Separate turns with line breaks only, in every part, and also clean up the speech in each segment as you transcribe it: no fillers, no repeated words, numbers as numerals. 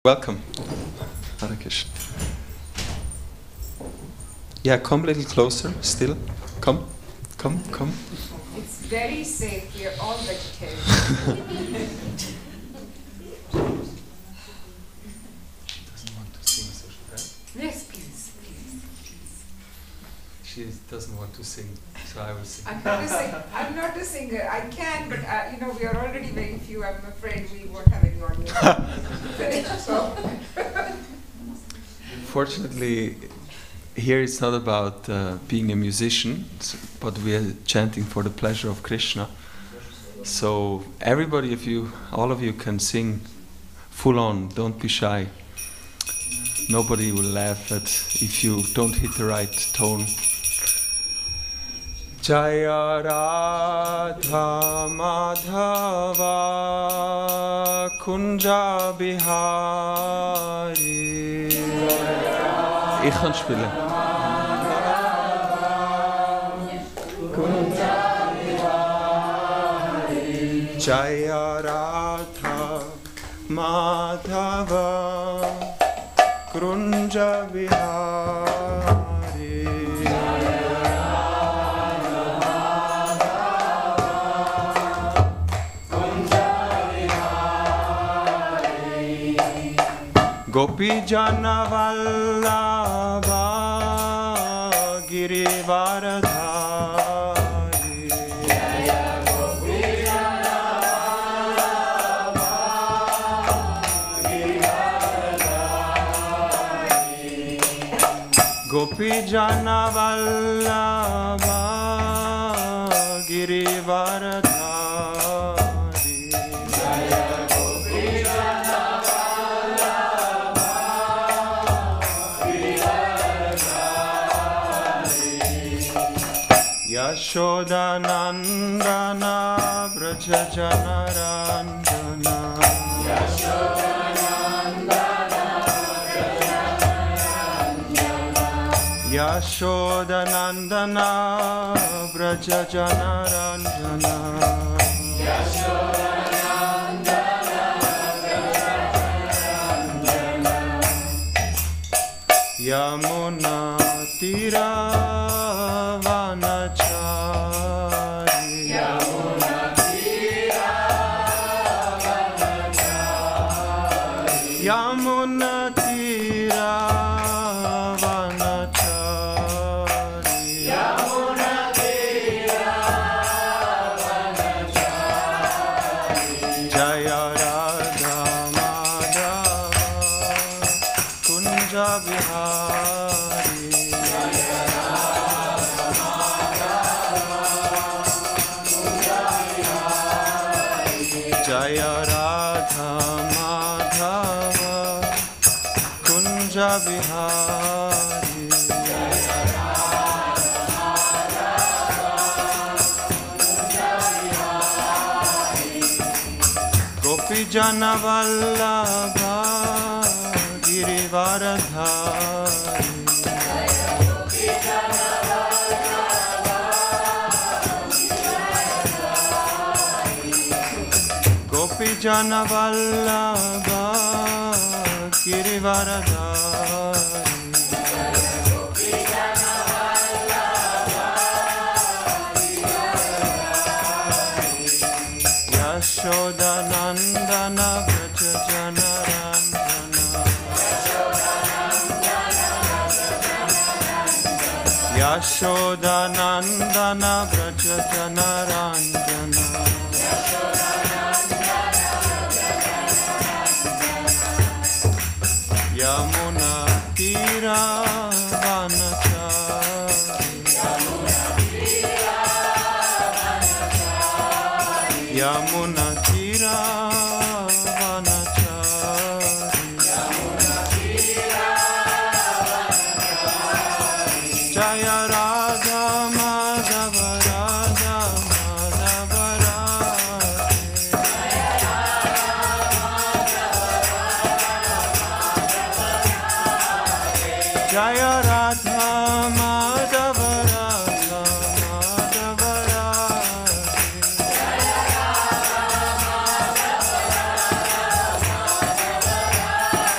Welcome. Hare Krishna. Yeah, come a little closer still. Come.
It's very safe. We are all vegetarians.
She doesn't want to sing, so
Yes, please.
she doesn't want to sing, so I will sing.
I'm not a singer. I can, but we are already very few. I'm afraid we won't have any audience. So.
Fortunately, here it's not about being a musician, but we are chanting for the pleasure of Krishna. So everybody of you, all of you can sing full on, don't be shy. Nobody will laugh at if you don't hit the right tone. Jaya Radha Madhava Kunja Bihari. Ich kann spielen. Jaya Radha Madhava Kunja Bihari. Gopi Jana Vallabha Girivaradhari. Gopi Jana Vallabha Girivaradhari. Gopi Jana Vallabha Girivaradhari. Yashoda Nandana Braja Janaranjana. Yashoda Nandana Braja Janaranjana. Yashoda Nandana Braja Janaranjana. Yashoda Nandana Braja Janaranjana. Yamuna Tira Yamuna Tira Vanachari. Yamuna Tira Vanachari. Jaya Radha Madhava Kunja Bihari. Jaya Radha Madhava Kunja Bihari. Jaya Radha Kunja Bihari. Jaya Radha Madhava Kunja Bihari. Gopi Jana Vallabha Girivaradhari. Gopi Jana Vallabha Girivaradhari. Gopi Jana Vallabha Girivaradhari. Gopi Jana Vallabha Girivaradhari. Yashoda Nandana Braja Janaranjana. Yashoda Nandana Braja Janaranjana. Yamuna Tira Vanachari. Yamuna Tira Vanachari. Yamuna Tira Vanachari. Yamuna Tira Vanachari. Jaya Radha Madhava Radha Madhava Radhe. Jaya Radha Madhava Radha Madhava Radhe. Jaya Radha Madhava Radha Madhava Radhe.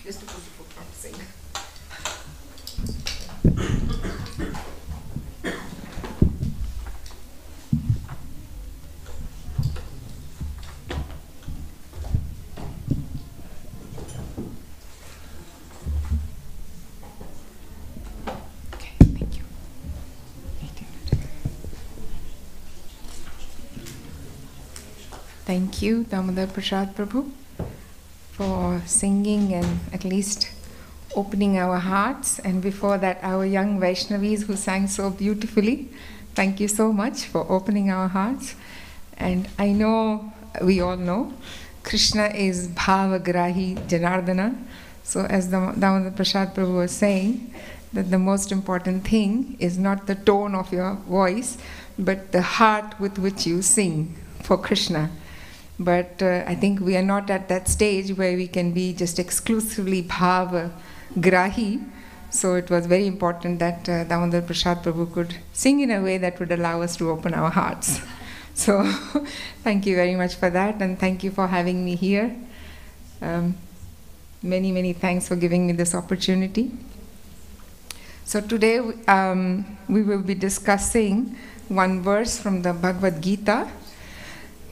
Just to put the foot, not to sing. Thank you, Damodar Prasad Prabhu, for singing and at least opening our hearts. And before that, our young Vaishnavis who sang so beautifully. Thank you so much for opening our hearts. And I know, we all know, Krishna is Bhavagrahi Janardana. So as Damodar Prasad Prabhu was saying, that the most important thing is not the tone of your voice, but the heart with which you sing for Krishna. But I think we are not at that stage where we can be just exclusively bhava grahi. So it was very important that Damodar Prasad Prabhu could sing in a way that would allow us to open our hearts. So thank you very much for that, and thank you for having me here. Many, many thanks for giving me this opportunity. So today we will be discussing one verse from the Bhagavad Gita.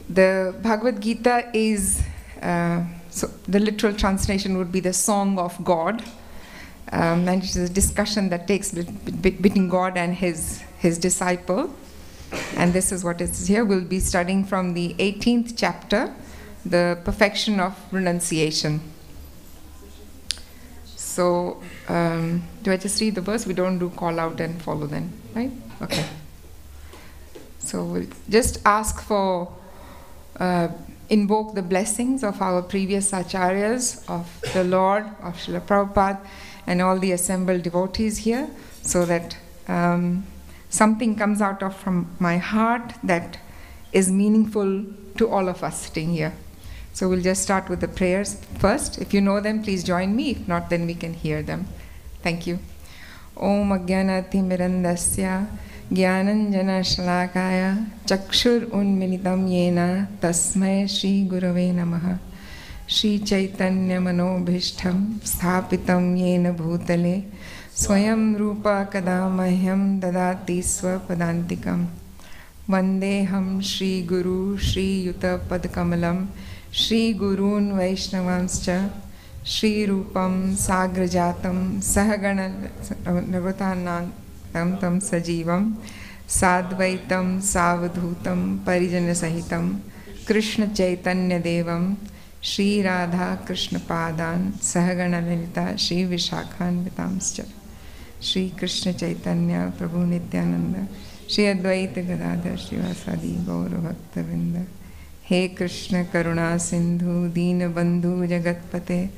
The Bhagavad Gita is, so the literal translation would be the Song of God, and it is a discussion that takes between God and his disciple. And this is what is here. We'll be studying from the 18th chapter, the perfection of renunciation. So, do I just read the verse? We don't do call out and follow then, right? Okay. So we'll just ask for invoke the blessings of our previous acharyas, of the Lord, of Srila Prabhupada, and all the assembled devotees here, so that something comes out of from my heart that is meaningful to all of us sitting here. So we'll just start with the prayers first. If you know them, please join me. If not, then we can hear them. Thank you. Om Agyanati Mirandasya Jnananjana Shalakaya Chakshur Unmilitam Yena Tasmai Shri Gurave Namaha Shri Chaitanya Manobhishtham Sthapitam Yena Bhutale Swayam Rupa Kadamahyam Dadati Swapadantikam Vandeham Shri Guru Shri Yuta Padkamalam Shri Gurun Vaishnavanscha Shri Rupam Sagrajatam Sahagana Navatanang Tam Tam Sajivam Sadvaitam Savadhutam Parijana Sahitam Krishna Chaitanya Devam Shri Radha Krishna Padan Sahagana Lalita Shri Vishakhan Vitamscha Shri Krishna Chaitanya Prabhu Nityananda Shri Advaita Gadadhar Srivasadi Gaura Bhakta Vrinda He Krishna Karuna Sindhu Deen Bandhu Jagatpate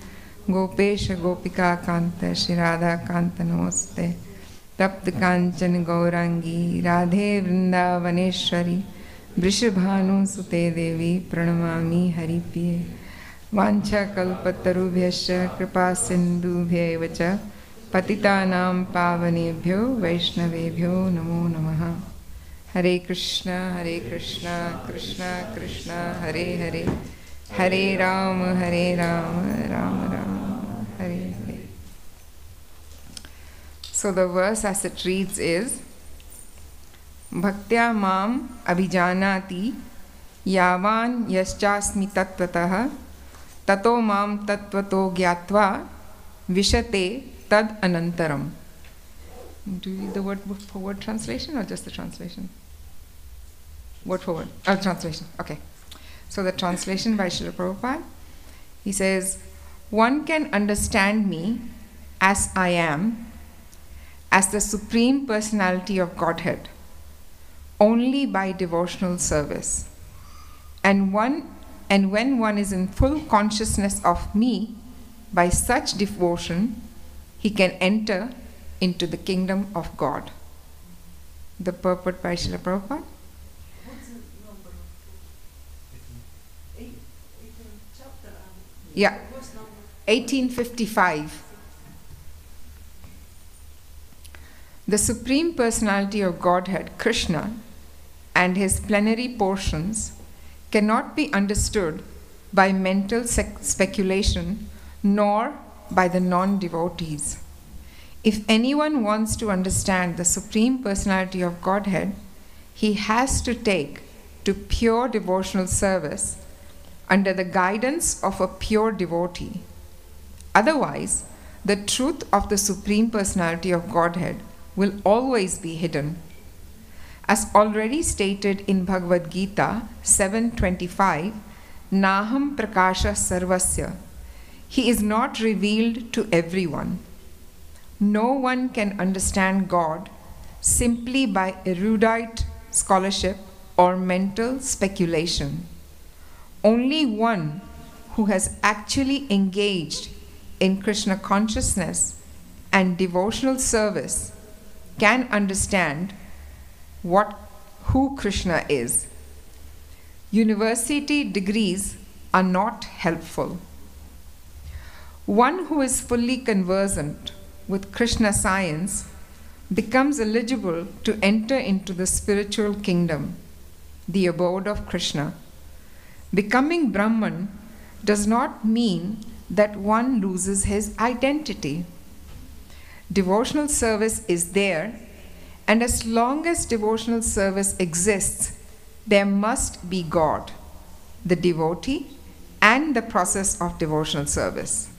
Gopesha Gopika Kanta Shri Radha Kanta Namaste Tapta Kanchan Gaurangi Radhe Vrindavaneshwari Vrishabhanu Sute Devi Pranamami Haripriye Vancha Kalpatarubhyascha Kripa Sindhubhya Vacha Patitanam Pavanebhyo Vaishnavebhyo Namo Namaha Hare Krishna Krishna Krishna Hare Hare Hare Rama Rama Rama Hare Hare. So the verse as it reads is Bhaktya mam abhijanati yavan yaschasmi tattvataha tato mam tattvato gyatva vishate tad anantaram. Do you read the word for word translation or just the translation? Word for word. Translation. Okay. So the translation by Srila Prabhupada, he says, one can understand me as I am, as the Supreme Personality of Godhead, only by devotional service. And when one is in full consciousness of me, by such devotion, he can enter into the kingdom of God. The purport by Srila Prabhupada.
What's the number? 18 chapter.
Yeah,
What's number?
1855. The Supreme Personality of Godhead, Krishna, and his plenary portions cannot be understood by mental speculation nor by the non-devotees. If anyone wants to understand the Supreme Personality of Godhead, he has to take to pure devotional service under the guidance of a pure devotee. Otherwise, the truth of the Supreme Personality of Godhead will always be hidden. As already stated in Bhagavad Gita 7:25, Naham Prakasha Sarvasya, he is not revealed to everyone. No one can understand God simply by erudite scholarship or mental speculation. Only one who has actually engaged in Krishna consciousness and devotional service can understand who Krishna is. University degrees are not helpful. One who is fully conversant with Krishna science becomes eligible to enter into the spiritual kingdom, the abode of Krishna. Becoming Brahman does not mean that one loses his identity. Devotional service is there, and as long as devotional service exists, there must be God, the devotee, and the process of devotional service.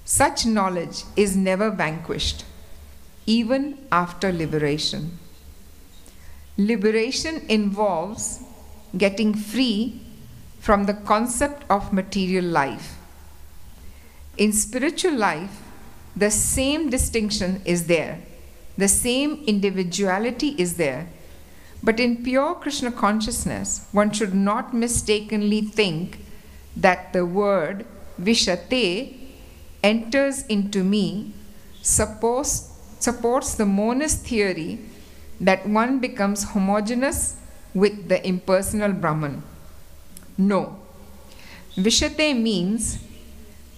Such knowledge is never vanquished, even after liberation. Liberation involves getting free from the concept of material life. In spiritual life, the same distinction is there, the same individuality is there. But in pure Krishna consciousness, one should not mistakenly think that the word Vishate enters into me supports the monist theory that one becomes homogeneous with the impersonal Brahman. No. Vishate means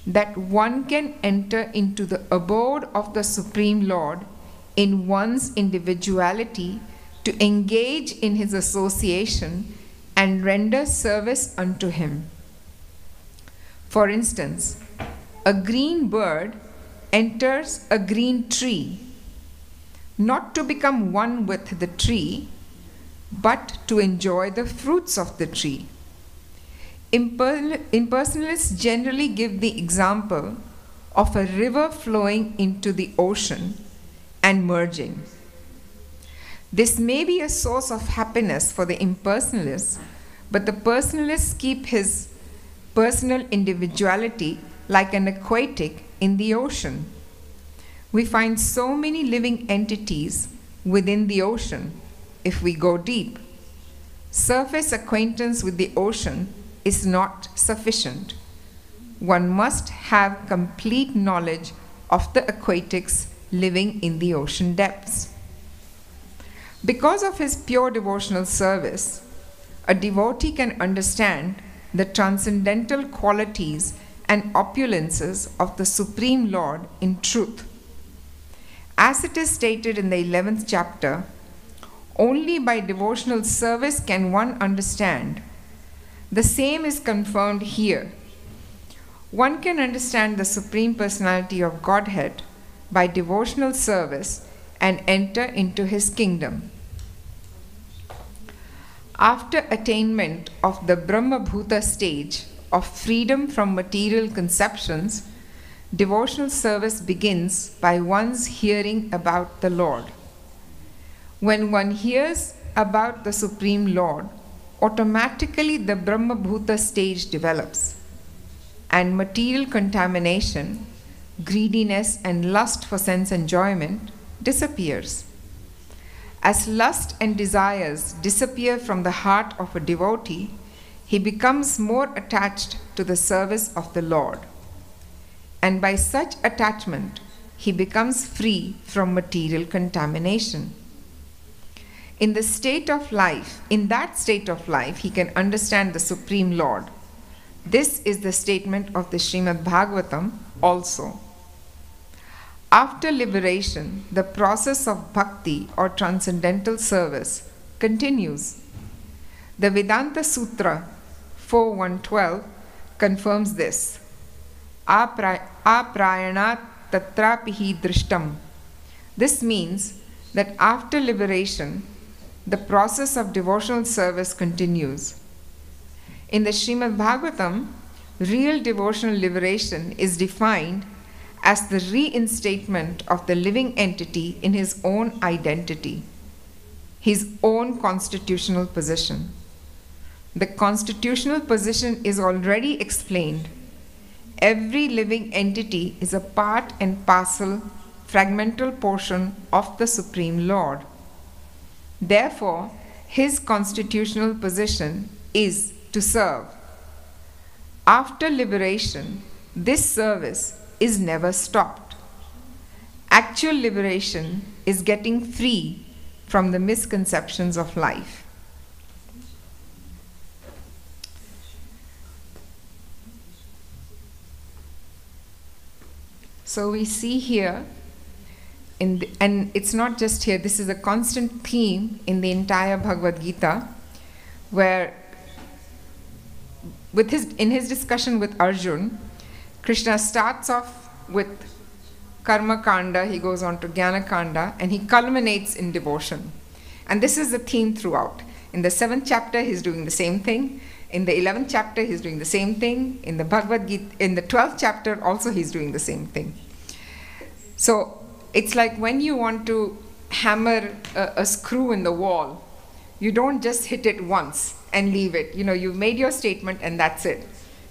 that one can enter into the abode of the Supreme Lord in one's individuality to engage in his association and render service unto him. For instance, a green bird enters a green tree, not to become one with the tree, but to enjoy the fruits of the tree. Impersonalists generally give the example of a river flowing into the ocean and merging. This may be a source of happiness for the impersonalist, but the personalist keeps his personal individuality like an aquatic in the ocean. We find so many living entities within the ocean if we go deep. Surface acquaintance with the ocean is not sufficient. One must have complete knowledge of the aquatics living in the ocean depths. Because of his pure devotional service, a devotee can understand the transcendental qualities and opulences of the Supreme Lord in truth. As it is stated in the 11th chapter, only by devotional service can one understand. The same is confirmed here. One can understand the Supreme Personality of Godhead by devotional service and enter into his kingdom. After attainment of the Brahma Bhuta stage of freedom from material conceptions, devotional service begins by one's hearing about the Lord. When one hears about the Supreme Lord, automatically the Brahma Bhuta stage develops, and material contamination, greediness, and lust for sense enjoyment disappears. As lust and desires disappear from the heart of a devotee, he becomes more attached to the service of the Lord. And by such attachment, he becomes free from material contamination. In that state of life, he can understand the Supreme Lord. This is the statement of the Srimad Bhagavatam also. After liberation, the process of bhakti or transcendental service continues. The Vedanta Sutra 4.1.12 confirms this. aprayana tatrapihi drishtam. This means that after liberation, the process of devotional service continues. In the Srimad Bhagavatam, real devotional liberation is defined as the reinstatement of the living entity in his own identity, his own constitutional position. The constitutional position is already explained. Every living entity is a part and parcel, fragmental portion of the Supreme Lord. Therefore, his constitutional position is to serve. After liberation, this service is never stopped. Actual liberation is getting free from the misconceptions of life. So we see here, and it's not just here, this is a constant theme in the entire Bhagavad Gita, where in his discussion with Arjun, Krishna starts off with Karma Kanda, he goes on to Jnana Kanda, and he culminates in devotion. And this is the theme throughout. In the 7th chapter, he's doing the same thing. In the 11th chapter, he's doing the same thing. In the Bhagavad Gita, in the 12th chapter, also he's doing the same thing. So it's like when you want to hammer a screw in the wall, you don't just hit it once and leave it. You know, you've made your statement and that's it.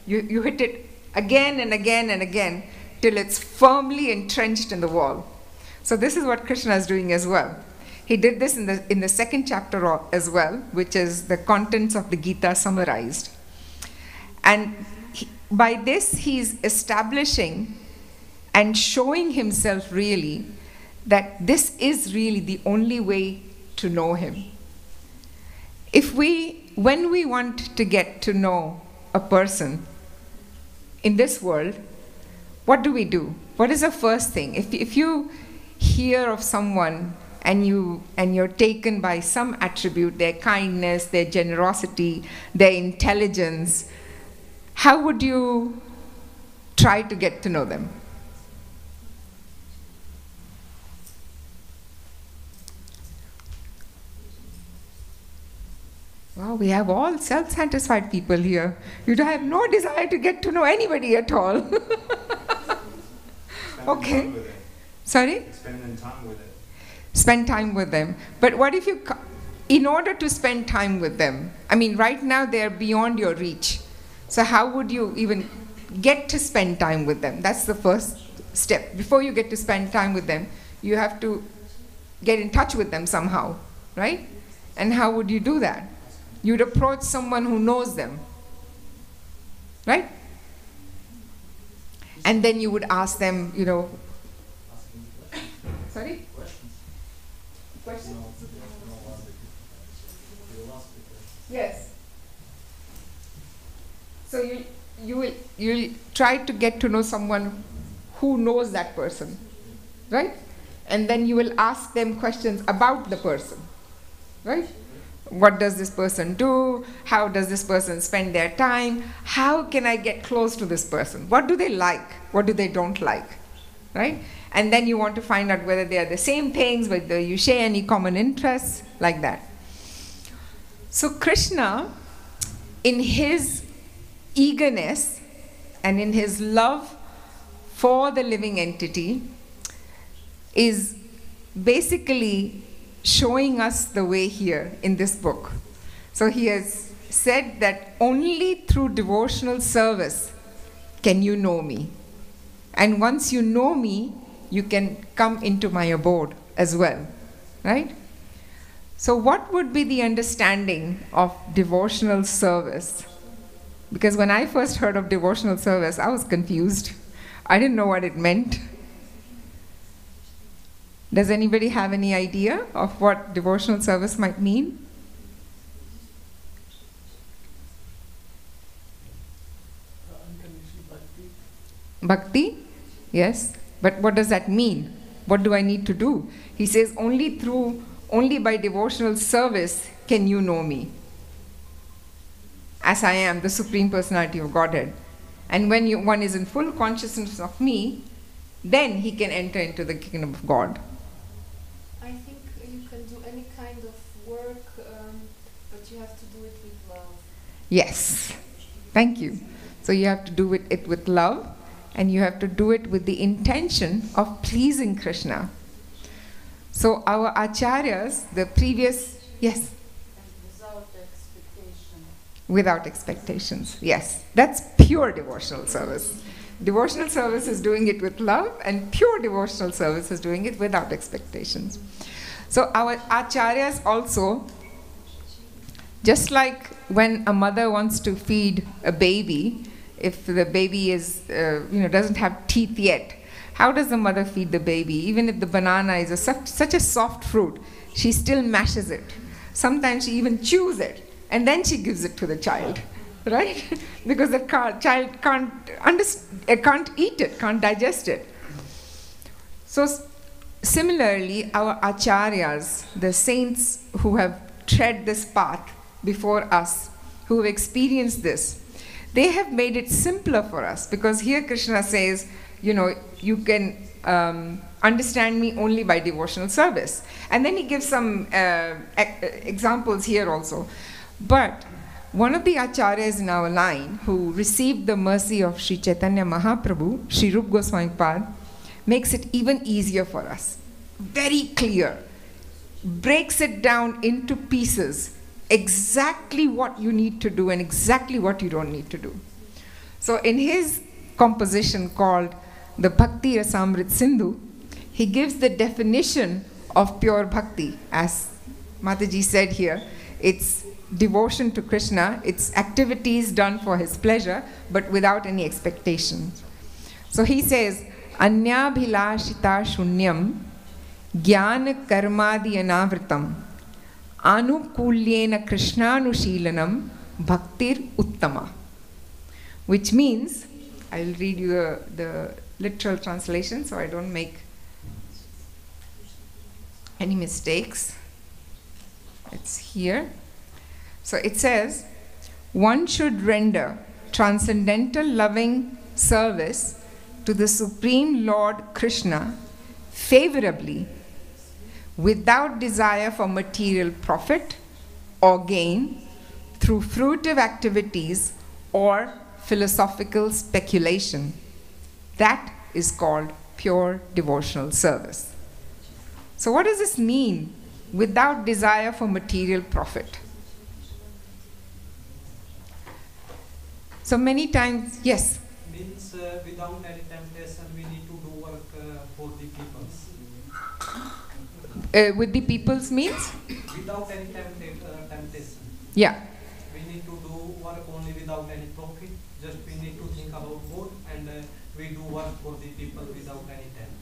You hit it again and again and again till it's firmly entrenched in the wall. So this is what Krishna is doing as well. He did this in the 2nd chapter as well, which is the contents of the Gita summarized. And by this, he's establishing and showing himself really that this is really the only way to know him. When we want to get to know a person in this world, what do we do? What is the first thing? If you hear of someone and you're taken by some attribute, their kindness, their generosity, their intelligence, how would you try to get to know them? Wow, we have all self-satisfied people here. You have no desire to get to know anybody at all. Okay. Sorry?
Spending time with it.
Spend time with them. But what if you, in order to spend time with them, I mean, right now they're beyond your reach. So how would you even get to spend time with them? That's the first step. Before you get to spend time with them, you have to get in touch with them somehow, right? And how would you do that? You'd approach someone who knows them, right? And then you would ask them, you know, sorry? Questions? Yes. So you'll try to get to know someone who knows that person, right? And then you will ask them questions about the person, right? What does this person do? How does this person spend their time? How can I get close to this person? What do they like? What do they don't like? Right? And then you want to find out whether they are the same things, whether you share any common interests, like that. So Krishna, in his eagerness and in his love for the living entity, is basically showing us the way here in this book. So he has said that only through devotional service can you know me. And once you know me, you can come into my abode as well, right? So what would be the understanding of devotional service? Because when I first heard of devotional service, I was confused. I didn't know what it meant. Does anybody have any idea of what devotional service might mean? Bhakti? Yes. But what does that mean? What do I need to do? He says only by devotional service can you know me. As I am, the Supreme Personality of Godhead. And when one is in full consciousness of me, then he can enter into the kingdom of God.
I think you can do any kind of work, but you have to do it with love.
Yes. Thank you. So you have to do it with love, and you have to do it with the intention of pleasing Krishna. So our acharyas, the previous, yes?
Without expectation.
Without expectations, yes. That's pure devotional service. Devotional service is doing it with love, and pure devotional service is doing it without expectations. So our acharyas also, just like when a mother wants to feed a baby, if the baby is, doesn't have teeth yet, how does the mother feed the baby? Even if the banana is such a soft fruit, she still mashes it. Sometimes she even chews it, and then she gives it to the child, right? Because the child can't eat it, can't digest it. So similarly, our acharyas, the saints who have tread this path before us, who have experienced this, they have made it simpler for us, because here Krishna says, you can understand me only by devotional service. And then he gives some examples here also. But one of the acharyas in our line who received the mercy of Sri Chaitanya Mahaprabhu, Sri Rup Goswami Pad, makes it even easier for us. Very clear. Breaks it down into pieces. Exactly what you need to do and exactly what you don't need to do. So in his composition called the Bhakti Rasamrit Sindhu, he gives the definition of pure bhakti. As Mataji said here, it's devotion to Krishna, it's activities done for his pleasure, but without any expectations. So he says, Anyabhilashita shunyam jnana karmadi anavritam anukulyena krishnanushilanam bhaktir uttama. Which means, I'll read you the literal translation so I don't make any mistakes. It's here. So it says, one should render transcendental loving service to the Supreme Lord Krishna favorably, without desire for material profit or gain through fruitive activities or philosophical speculation. That is called pure devotional service. So what does this mean, without desire for material profit? So many times, yes?
Means without any temptation we need to do work for the peoples.
With the people's means?
Without any temptation.
Yeah.
We need to do work only without any profit. Just we need to think about God, and we do work for the people without any tempt.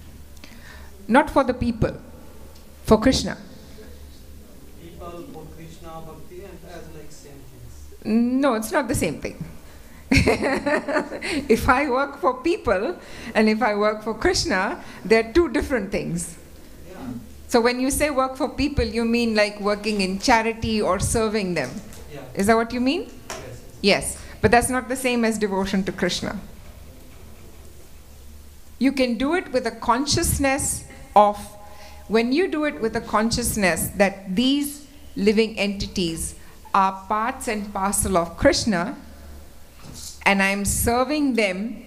Not for the people, for Krishna.
People for Krishna, Bhakti, and as like same things.
No, it's not the same thing. If I work for people and if I work for Krishna, they're two different things.
Yeah.
So when you say work for people, you mean like working in charity or serving them.
Yeah.
Is that what you mean?
Yes.
Yes, but that's not the same as devotion to Krishna. You can do it with a consciousness of, when you do it with a consciousness that these living entities are parts and parcel of Krishna, and I'm serving them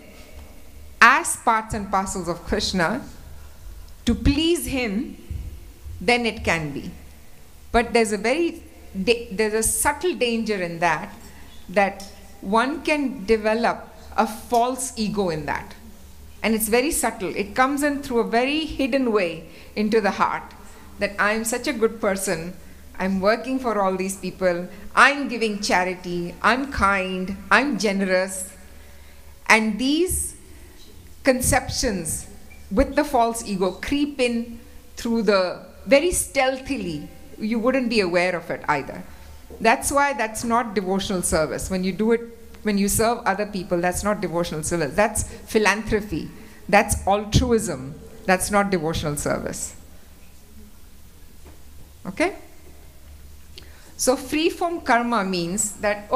as parts and parcels of Krishna to please him, then it can be. But there's a subtle danger in that one can develop a false ego in that. And it's very subtle. It comes in through a very hidden way into the heart, that I'm such a good person, I'm working for all these people, I'm giving charity, I'm kind, I'm generous. And these conceptions with the false ego creep in through the very stealthily. You wouldn't be aware of it either. That's why that's not devotional service. When you do it, when you serve other people, that's not devotional service. That's philanthropy. That's altruism. That's not devotional service. Okay? So free from karma means that,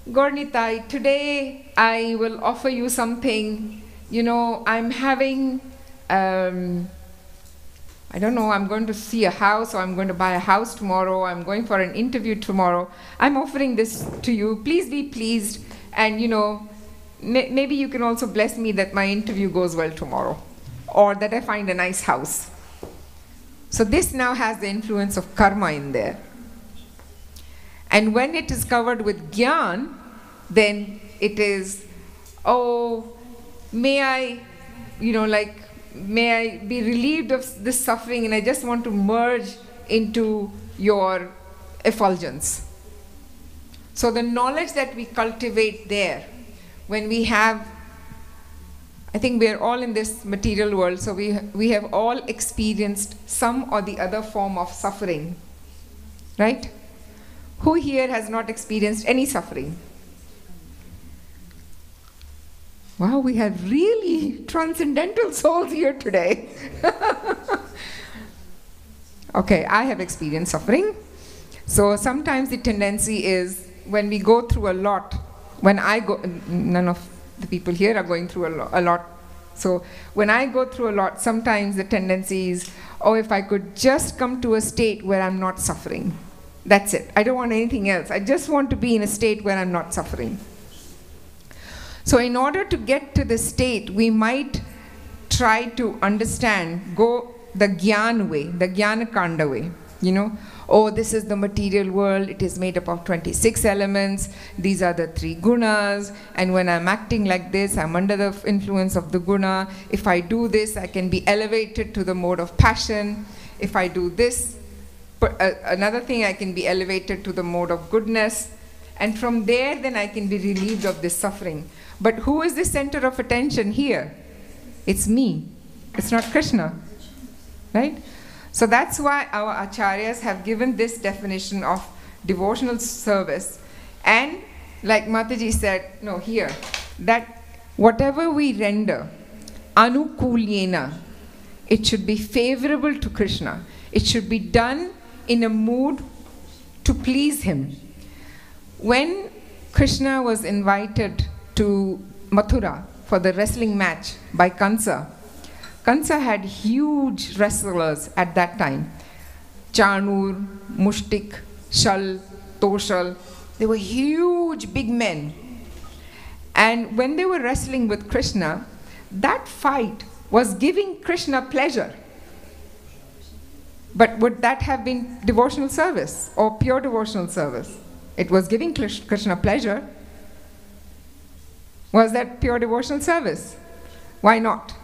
Gornitai, today I will offer you something. You know, I'm having, I don't know, I'm going to see a house, or I'm going to buy a house tomorrow, I'm going for an interview tomorrow. I'm offering this to you. Please be pleased. And, you know, maybe you can also bless me that my interview goes well tomorrow, or that I find a nice house. So this now has the influence of karma in there. And when it is covered with gyan, then it is, oh, may I, you know, like, may I be relieved of this suffering, and I just want to merge into your effulgence. So the knowledge that we cultivate there, when we have, I think we are all in this material world, so we have all experienced some or the other form of suffering, right? Who here has not experienced any suffering? Wow, we have really transcendental souls here today. Okay, I have experienced suffering. So sometimes the tendency is when we go through a lot, when I go, none of the people here are going through a lot. So when I go through a lot, sometimes the tendency is, oh, if I could just come to a state where I'm not suffering. That's it. I don't want anything else. I just want to be in a state where I'm not suffering. So in order to get to the state, we might try to understand, go the Gyan way, the Jnana-kanda way, you know. Oh, this is the material world, it is made up of 26 elements, these are the 3 gunas, and when I'm acting like this, I'm under the influence of the guna. If I do this, I can be elevated to the mode of passion. If I do this, another thing, I can be elevated to the mode of goodness. And from there, then I can be relieved of this suffering. But who is the center of attention here? It's me. It's not Krishna. Right? So that's why our acharyas have given this definition of devotional service. And like Mataji said, no, here, that whatever we render, anukulyena, it should be favorable to Krishna. It should be done in a mood to please him. When Krishna was invited to Mathura for the wrestling match by Kansa, Kansa had huge wrestlers at that time. Chanur, Mushtik, Shal, Toshal. They were huge, big men. And when they were wrestling with Krishna, that fight was giving Krishna pleasure. But would that have been devotional service or pure devotional service? It was giving Krishna pleasure. Was that pure devotional service? Why not?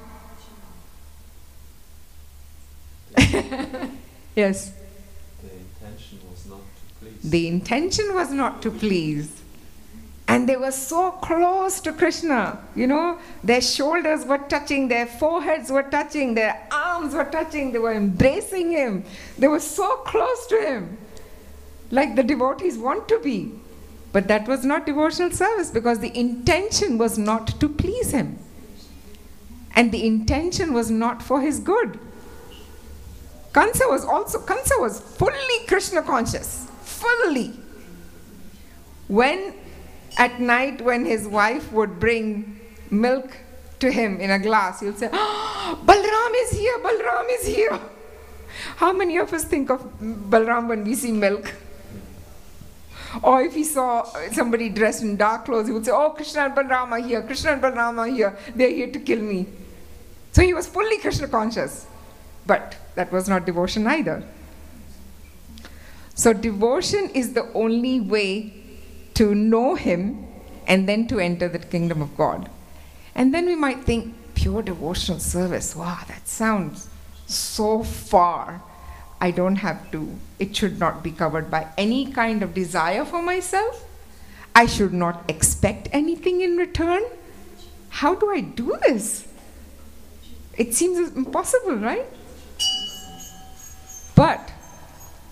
Yes.
The intention was not to please.
The intention was not to please. And they were so close to Krishna, you know, their shoulders were touching, their foreheads were touching, their arms were touching, they were embracing him. They were so close to him, like the devotees want to be. But that was not devotional service because the intention was not to please him. And the intention was not for his good. Kansa was fully Krishna conscious, fully. When at night when his wife would bring milk to him in a glass, he'll say, oh, Balram is here, Balram is here. How many of us think of Balram when we see milk? Or if he saw somebody dressed in dark clothes, he would say, oh, Krishna and Balram are here, Krishna and Balram are here, they're here to kill me. So he was fully Krishna conscious. But that was not devotion either. So devotion is the only way to know him and then to enter the kingdom of God. And then we might think, pure devotional service, wow, that sounds so far. I don't have to, it should not be covered by any kind of desire for myself. I should not expect anything in return. How do I do this? It seems impossible, right? But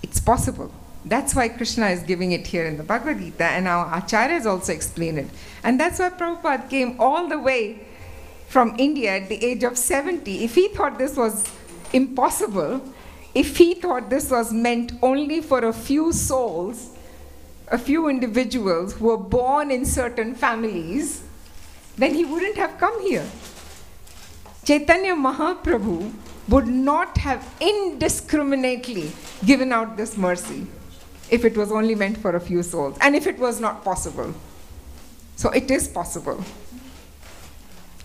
it's possible. That's why Krishna is giving it here in the Bhagavad Gita, and our acharyas also explain it. And that's why Prabhupada came all the way from India at the age of 70. If he thought this was impossible, if he thought this was meant only for a few souls, a few individuals who were born in certain families, then he wouldn't have come here. Chaitanya Mahaprabhu would not have indiscriminately given out this mercy if it was only meant for a few souls, and if it was not possible. So it is possible.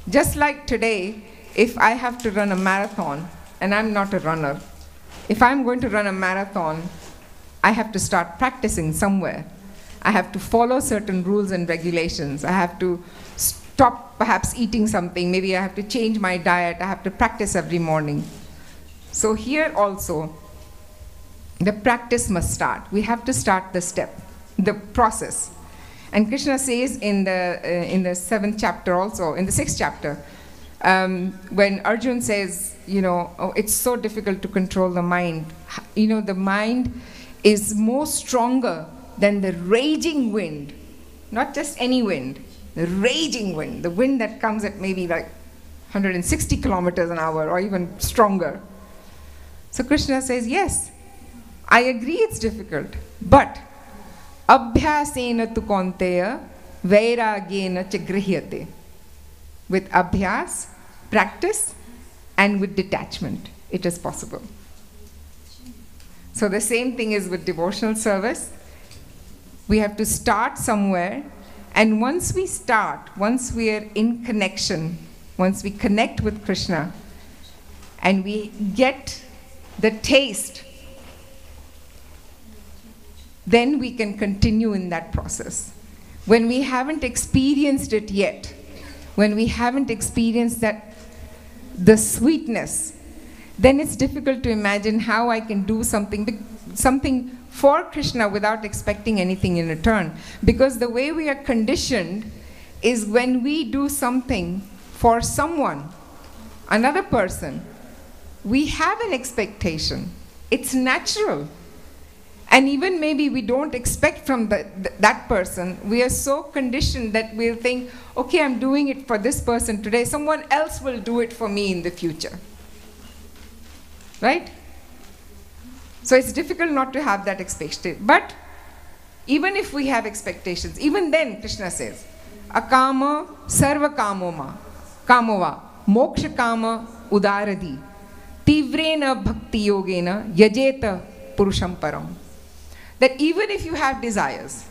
Just like today, if I have to run a marathon, and I'm not a runner, if I'm going to run a marathon, I have to start practicing somewhere. I have to follow certain rules and regulations. I have to stop perhaps eating something. Maybe I have to change my diet. I have to practice every morning. So here also, the practice must start. We have to start the step, the process. And Krishna says in the 7th chapter also, in the 6th chapter, when Arjun says, oh, it's so difficult to control the mind. The mind is more stronger than the raging wind. Not just any wind, the raging wind, the wind that comes at maybe like 160 kilometers an hour or even stronger. So Krishna says, yes, I agree it's difficult, but abhyasena tu kaunteya vairagena cha grihyate. With abhyas, practice, and with detachment, it is possible. So the same thing is with devotional service. We have to start somewhere, and once we start, once we are in connection, once we connect with Krishna, and we get the taste, then we can continue in that process. When we haven't experienced it yet, when we haven't experienced the sweetness, then it's difficult to imagine how I can do something for Krishna without expecting anything in return. Because the way we are conditioned is when we do something for someone, another person, we have an expectation. It's natural. And even maybe we don't expect from that person. We are so conditioned that we'll think, okay, I'm doing it for this person today. Someone else will do it for me in the future. Right? So it's difficult not to have that expectation. But even if we have expectations, even then, Krishna says, akama sarva kamova moksha kama udaradi tivrena bhakti yogena yajeta purusham param. That even if you have desires,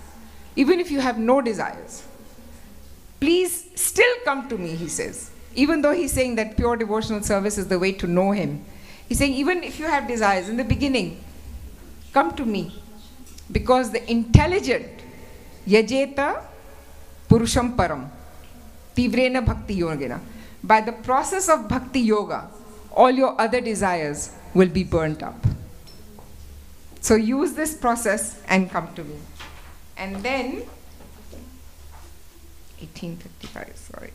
even if you have no desires, please still come to me, he says. Even though he's saying that pure devotional service is the way to know him. He's saying even if you have desires in the beginning, come to me. Because the intelligent, yajeta purusham param, tivrena bhakti yogena. By the process of bhakti yoga, all your other desires will be burnt up. So use this process and come to me. And then, 1855, sorry.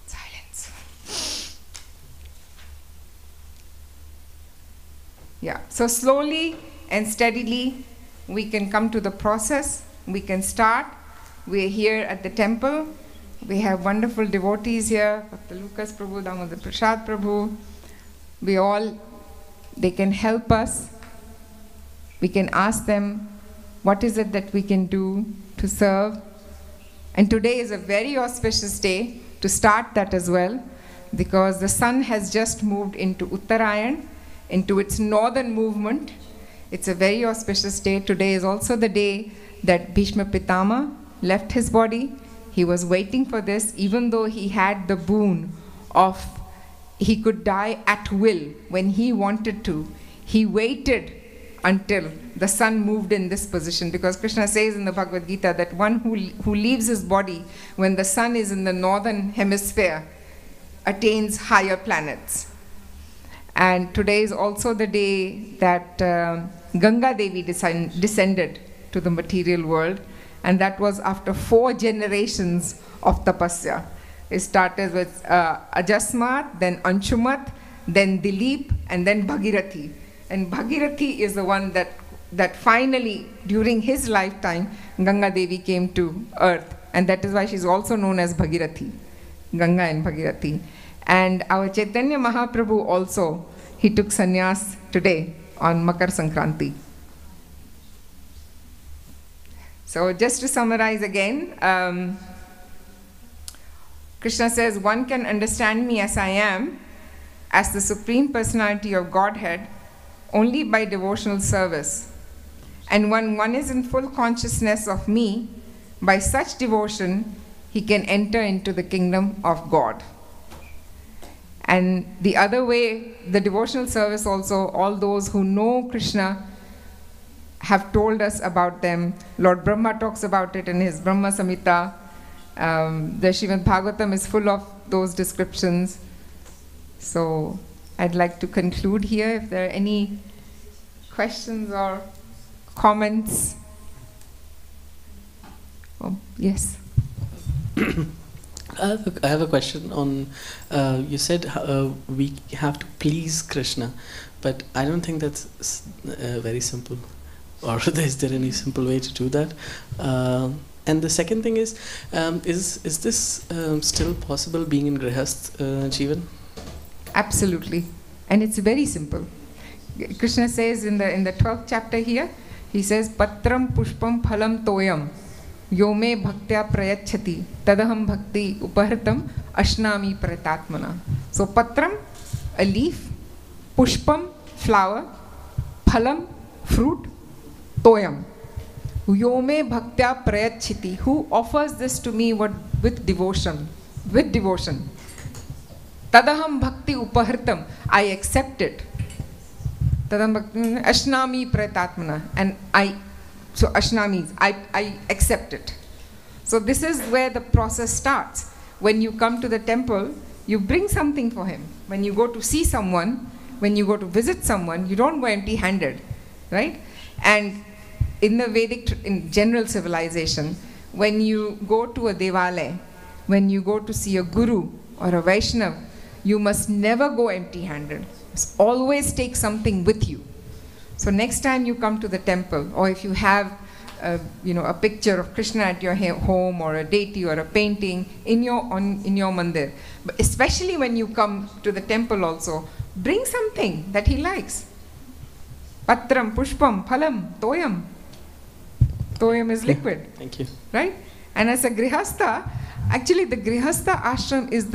Silence. Yeah, so slowly and steadily, we can come to the process, we can start. We're here at the temple. We have wonderful devotees here, Dr. Lucas Prabhu, Damodar Prasad Prabhu. They can help us. We can ask them, what is it that we can do to serve? And today is a very auspicious day to start that as well, because the sun has just moved into Uttarayan, into its northern movement. It's a very auspicious day. Today is also the day that Bhishma Pitama left his body. He was waiting for this, even though he had the boon of he could die at will when he wanted to. He waited until the sun moved in this position, because Krishna says in the Bhagavad Gita that one who leaves his body when the sun is in the northern hemisphere attains higher planets. And today is also the day that Ganga Devi descended to the material world, and that was after 4 generations of tapasya. It started with Ajasmat, then Anshumat, then Dilip, and then Bhagirathi. And Bhagirathi is the one that finally, during his lifetime, Ganga Devi came to earth and that is why she's also known as Bhagirathi, Ganga and Bhagirathi. And our Chaitanya Mahaprabhu also, he took sannyas today on Makar Sankranti. So just to summarize again, Krishna says, one can understand me as I am, as the Supreme Personality of Godhead, only by devotional service. And when one is in full consciousness of me, by such devotion, he can enter into the kingdom of God. And the other way, the devotional service also, all those who know Krishna have told us about them. Lord Brahma talks about it in his Brahma Samhita. The Srimad Bhagavatam is full of those descriptions. So I'd like to conclude here. If there are any questions or comments. Oh, yes.
I have a question on, you said we have to please Krishna, but I don't think that's very simple. Or is there any simple way to do that? And the second thing is this still possible being in Grihast Jivan?
Absolutely. And it's very simple. Krishna says in the 12th chapter here, he says, Patram pushpam phalam toyam yome bhaktya prayachati tadaham bhakti upahartam ashnami pratatmana. So patram, a leaf, pushpam, flower, phalam, fruit, toyam, yome bhaktya prayachiti, who offers this to me with devotion, Tadaham bhakti upahartam, I accept it. Tadaham bhakti, ashnami pratatmana, and so ashnami, I accept it. So this is where the process starts. When you come to the temple, you bring something for him. When you go to see someone, when you go to visit someone, you don't go empty-handed, right? And in the Vedic, in general civilization, when you go to a Devalaya, when you go to see a Guru or a Vaishnava, you must never go empty-handed. Always take something with you. So next time you come to the temple, or if you have a picture of Krishna at your home, or a deity or a painting in your mandir, but especially when you come to the temple also, bring something that he likes. Patram, pushpam, phalam, toyam. Toyam is liquid.
Thank you.
Right? And as a grihastha, actually the grihastha ashram is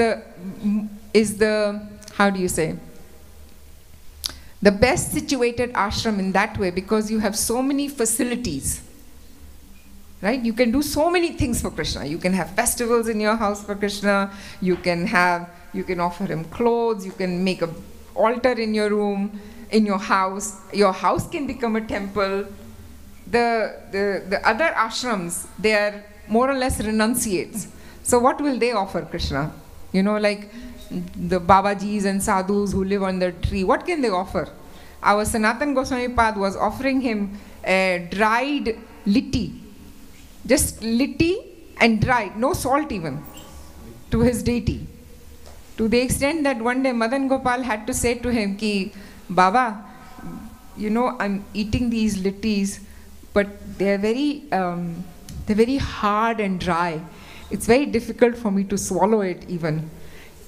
the how do you say, the best situated ashram in that way, because you have so many facilities, right? You can do so many things for Krishna. You can have festivals in your house for Krishna. You can offer him clothes. You can make an altar in your room, in your house. Your house can become a temple. The other ashrams, they are more or less renunciates. So what will they offer Krishna? Like the Babajis and sadhus who live on the tree, what can they offer? Our Sanatan Goswami Pad was offering him a dried litti, just litti and dried, no salt even, to his deity. To the extent that one day Madan Gopal had to say to him, Ki, Baba, I'm eating these littis, but they're very hard and dry. It's very difficult for me to swallow it even.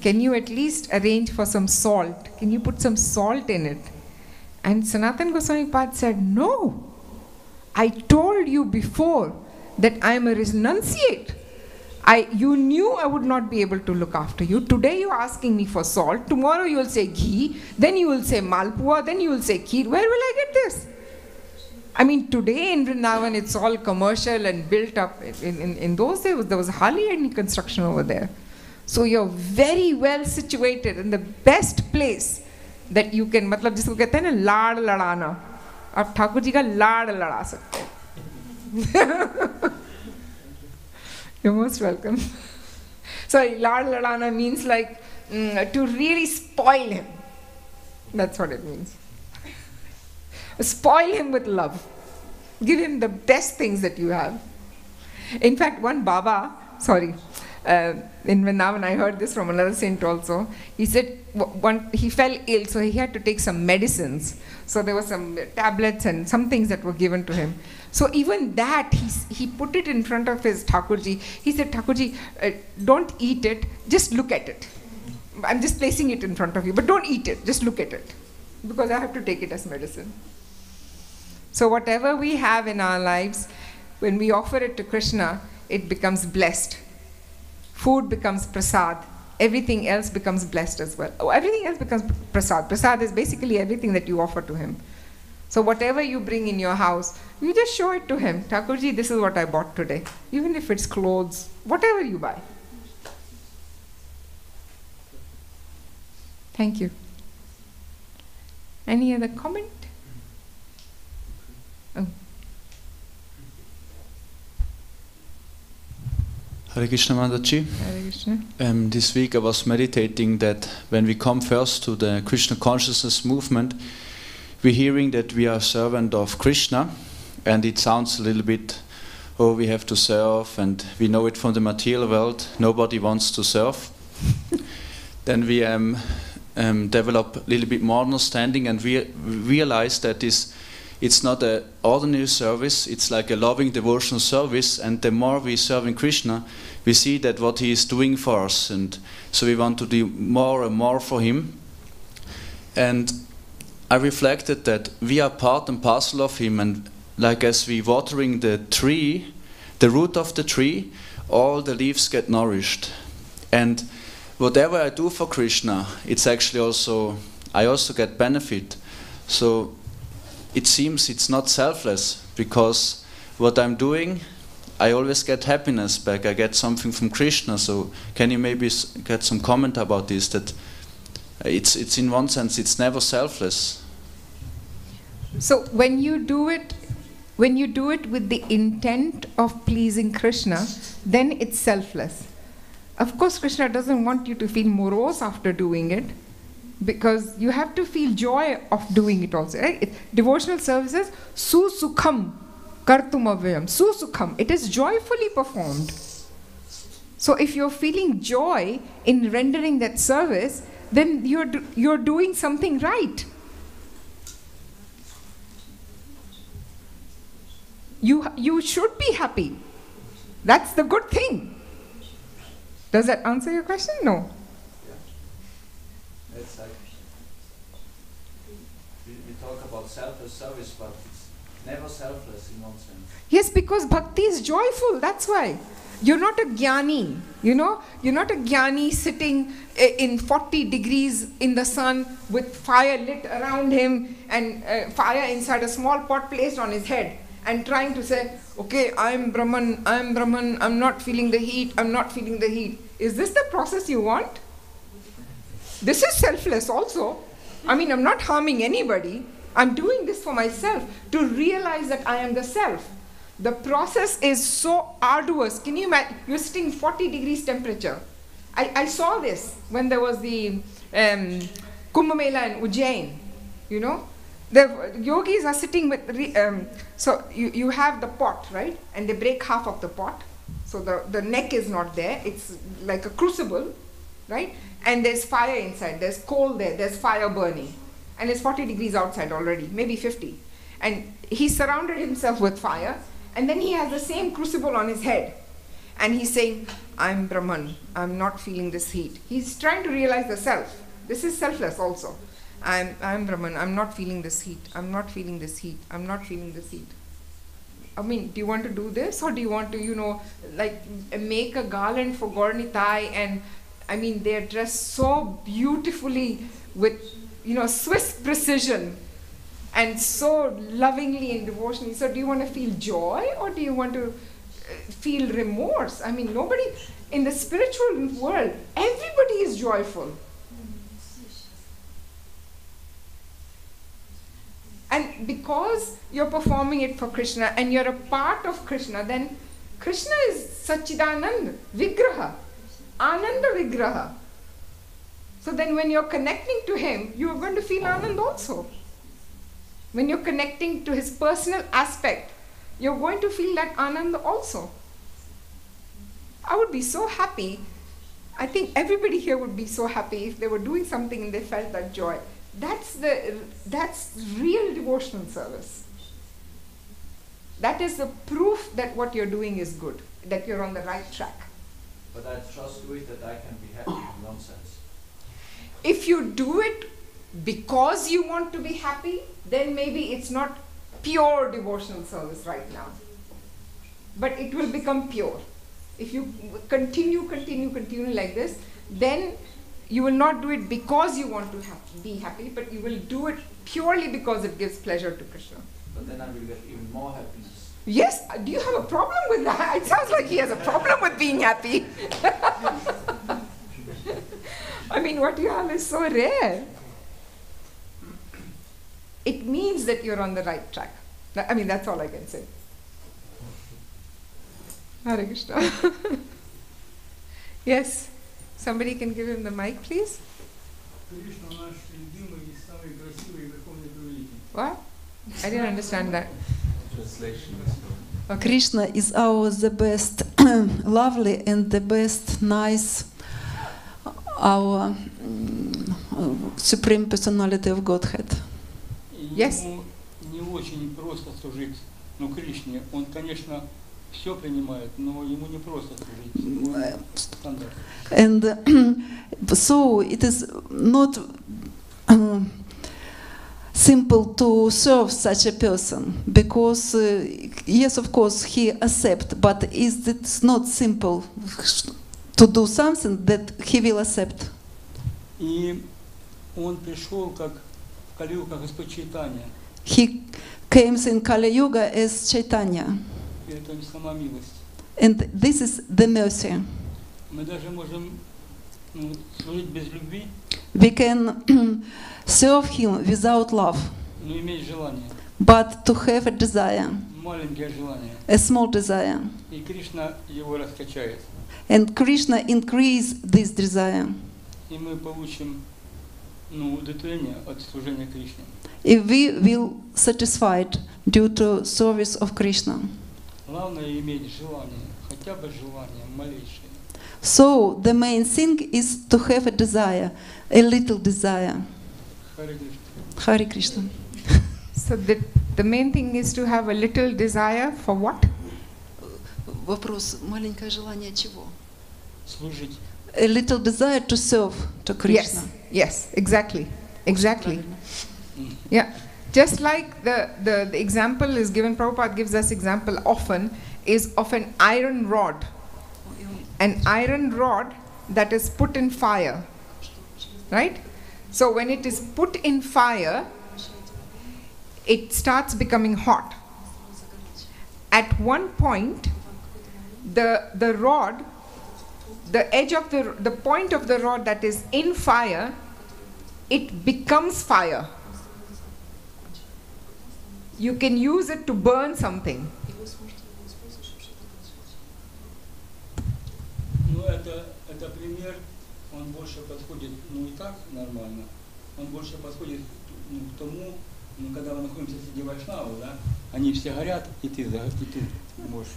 Can you at least arrange for some salt? Can you put some salt in it? And Sanatan Goswami Pad said, no, I told you before that I am a renunciate. You knew I would not be able to look after you. Today you are asking me for salt. Tomorrow you will say ghee. Then you will say malpua. Then you will say kheer. Where will I get this? I mean, today in Vrindavan it's all commercial and built up. In those days there was hardly any construction over there. So you're very well situated in the best place that you can, मतलब जिसको कहते हैं ना लाड़ लड़ाना, आप ठाकुर जी का लाड़ लड़ा सकते हैं. You're most welcome. Sorry, लाड़ लड़ाना means like to really spoil him. That's what it means. Spoil him with love. Give him the best things that you have. In fact, one Baba, in Vrindavan, I heard this from another saint also. He said he fell ill, so he had to take some medicines. So there were some tablets and some things that were given to him. So even that, he put it in front of his Thakurji. He said, Thakurji, don't eat it, just look at it. I'm just placing it in front of you, but don't eat it, just look at it. Because I have to take it as medicine. So whatever we have in our lives, when we offer it to Krishna, it becomes blessed. Food becomes prasad. Everything else becomes blessed as well. Oh, everything else becomes prasad. Prasad is basically everything that you offer to him. So whatever you bring in your house, you just show it to him. Thakurji, this is what I bought today. Even if it's clothes, whatever you buy. Thank you. Any other comment? Oh.
Hare Krishna Mataji.
Hare Krishna.
This week I was meditating that when we come first to the Krishna consciousness movement, we're hearing that we are servant of Krishna, and it sounds a little bit, oh, we have to serve, and we know it from the material world, nobody wants to serve. Then we develop a little bit more understanding and realize that it's not an ordinary service, it's like a loving devotional service, and the more we serve in Krishna, we see that what he is doing for us, and so we want to do more and more for him. And I reflected that we are part and parcel of him, and like as we watering the tree, the root of the tree, all the leaves get nourished. And whatever I do for Krishna, it's actually also, I also get benefit. So it seems it's not selfless, because what I'm doing, I always get happiness back. I get something from Krishna. So can you maybe get some comment about this? That it's in one sense, it's never selfless.
So when you do it with the intent of pleasing Krishna, then it's selfless. Of course, Krishna doesn't want you to feel morose after doing it, because you have to feel joy of doing it also. Right? Devotional services, su sukham kartum avyam. Su sukham, it is joyfully performed. So if you're feeling joy in rendering that service, then you're doing something right. You should be happy. That's the good thing. Does that answer your question? No.
Yeah. It's like we talk about selfless service, but it's never selfless in one sense.
Yes, because bhakti is joyful. That's why. You're not a jnani, you know? You're not a jnani sitting in 40 degrees in the sun with fire lit around him and fire inside a small pot placed on his head and trying to say, okay, I'm Brahman, I'm not feeling the heat, I'm not feeling the heat. Is this the process you want? This is selfless also. I mean, I'm not harming anybody. I'm doing this for myself to realize that I am the self. The process is so arduous. Can you imagine? You're sitting 40 degrees temperature. I saw this when there was the Kumbh Mela in Ujjain. You know, the yogis are sitting with, so you have the pot, right? And they break half of the pot. So the neck is not there. It's like a crucible, right? And there's fire inside. There's coal there. There's fire burning. And it's 40 degrees outside already, maybe 50. And he surrounded himself with fire. And then he has the same crucible on his head. And he's saying, I'm Brahman. I'm not feeling this heat. He's trying to realize the self. This is selfless also. I'm Brahman. I'm not feeling this heat. I'm not feeling this heat. I'm not feeling this heat. I mean, do you want to do this? Or do you want to, you know, like make a garland for Gauranitai? And I mean, they're dressed so beautifully with, you know, Swiss precision. And so lovingly and devotionally. So do you want to feel joy or do you want to feel remorse? I mean, nobody, in the spiritual world, everybody is joyful. And because you're performing it for Krishna and you're a part of Krishna, then Krishna is Satchidanand Vigraha, Ananda Vigraha. So then when you're connecting to him, you're going to feel Anand also. When you're connecting to his personal aspect, you're going to feel that Anand also. I would be so happy. I think everybody here would be so happy if they were doing something and they felt that joy. That's real devotional service. That is the proof that what you're doing is good, that you're on the right track.
But I trust with that I can be happy in one sense.
If you do it because you want to be happy, then maybe it's not pure devotional service right now. But it will become pure. If you continue like this, then you will not do it because you want to be happy, but you will do it purely because it gives pleasure to Krishna.
But then I will get even more happiness.
Yes, do you have a problem with that? It sounds like he has a problem with being happy. I mean, what you have is so rare. It means that you're on the right track. I mean, that's all I can say. Hare Krishna. Yes, somebody can give him the mic, please. What? I didn't understand that.
Translation.
Okay.
Krishna is our the best, lovely and the best, nice, our supreme personality of Godhead.
Yes.
Ему не очень просто служить, но Кришне, он, конечно, все принимает, но ему не просто служить. Стандарт.
And so it is not simple to serve such a person, because yes, of course, he accepts, but it's not simple to do something that he will accept.
И он пришел как в Кали-югу, как Господь Чайтанья.
He came in Kali Yuga as Chaitanya,
И это сама милость.
and this is the mercy.
Мы даже можем служить без любви,
We can serve him without love,
но иметь желание,
but to have a desire,
маленькое желание.
a small desire.
И Кришна его раскачает.
And Krishna increase this desire.
И мы получим удовлетворение от служения Кришне.
If we will satisfied due to service of Krishna.
Главное иметь желание, хотя бы желание малейшее.
So the main thing is to have a desire, a little desire.
Харе Кришна.
Hare Krishna.
So the main thing is to have a little desire for what?
Вопрос, маленькое желание чего?
Служить.
A little desire to serve to Krishna.
Yes, exactly. Yeah. Just like the example is given, Prabhupada gives us example often, is of an iron rod. An iron rod that is put in fire. Right? So when it is put in fire, it starts becoming hot. At one point, the rod, the edge of the point of the rod that is in fire, it becomes fire. You can use it to burn something.
Это пример, он больше подходит, и так нормально, он больше подходит к тому, когда мы находимся среди вайшнавов, да, они все горят, и ты можешь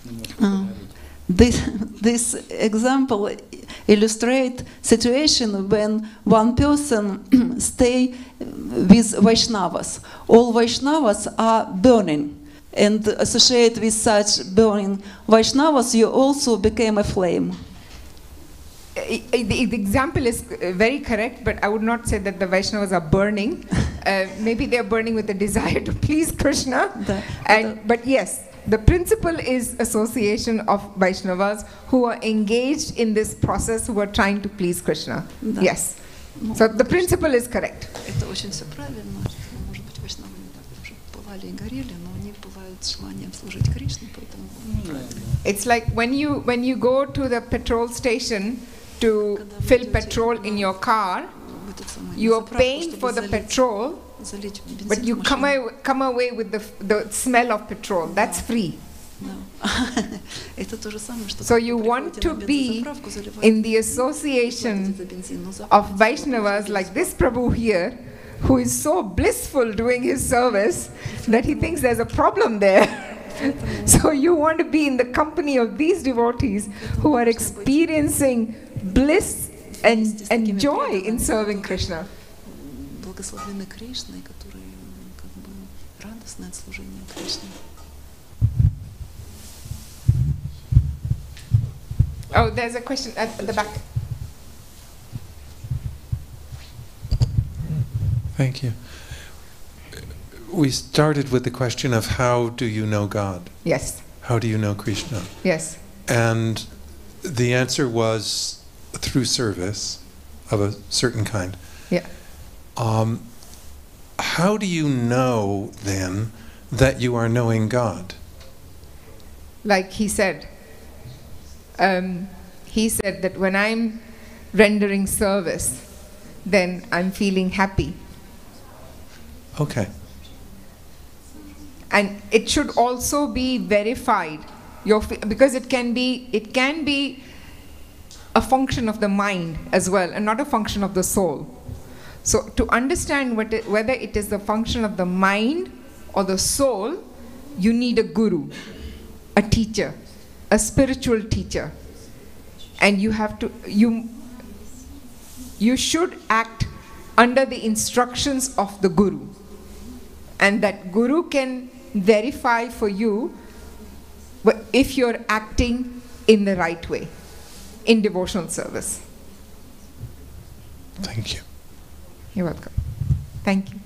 немножко погореть.
This example illustrates situation when one person stay with Vaishnavas. All Vaishnavas are burning, and associated with such burning Vaishnavas, you also became a flame.
The example is very correct, but I would not say that the Vaishnavas are burning. Maybe they are burning with a desire to please Krishna. But yes, the principle is association of Vaishnavas who are engaged in this process, who are trying to please Krishna. Yes. So the principle is correct.
Это очень все правильно. Может быть, Вайшнавы не так уже пылали и горели, но они пылают желанием служить Кришне, поэтому правильно.
It's like when you go to the petrol station to fill petrol in your car, you are paying for the petrol, but you come away with the smell of petrol. That's free. So you want to be in the association of Vaishnavas like this Prabhu here, who is so blissful doing his service that he thinks there's a problem there. So you want to be in the company of these devotees who are experiencing bliss and joy in serving Krishna.
Благословены Кришной, которые как бы радостны от служения Кришне.
Oh, there's a question at the back.
Thank you. We started with the question of how do you know God?
Yes.
How do you know Krishna?
Yes.
And the answer was through service of a certain kind.
Yeah.
How do you know then that you are knowing God?
Like he said that when I'm rendering service, then I'm feeling happy.
Okay.
And it should also be verified, because it can be a function of the mind as well, and not a function of the soul. So to understand whether it is the function of the mind or the soul, you need a guru, a teacher, a spiritual teacher. And you should act under the instructions of the guru. And that guru can verify for you if you're acting in the right way, in devotional service.
Thank you.
You're welcome. Thank you.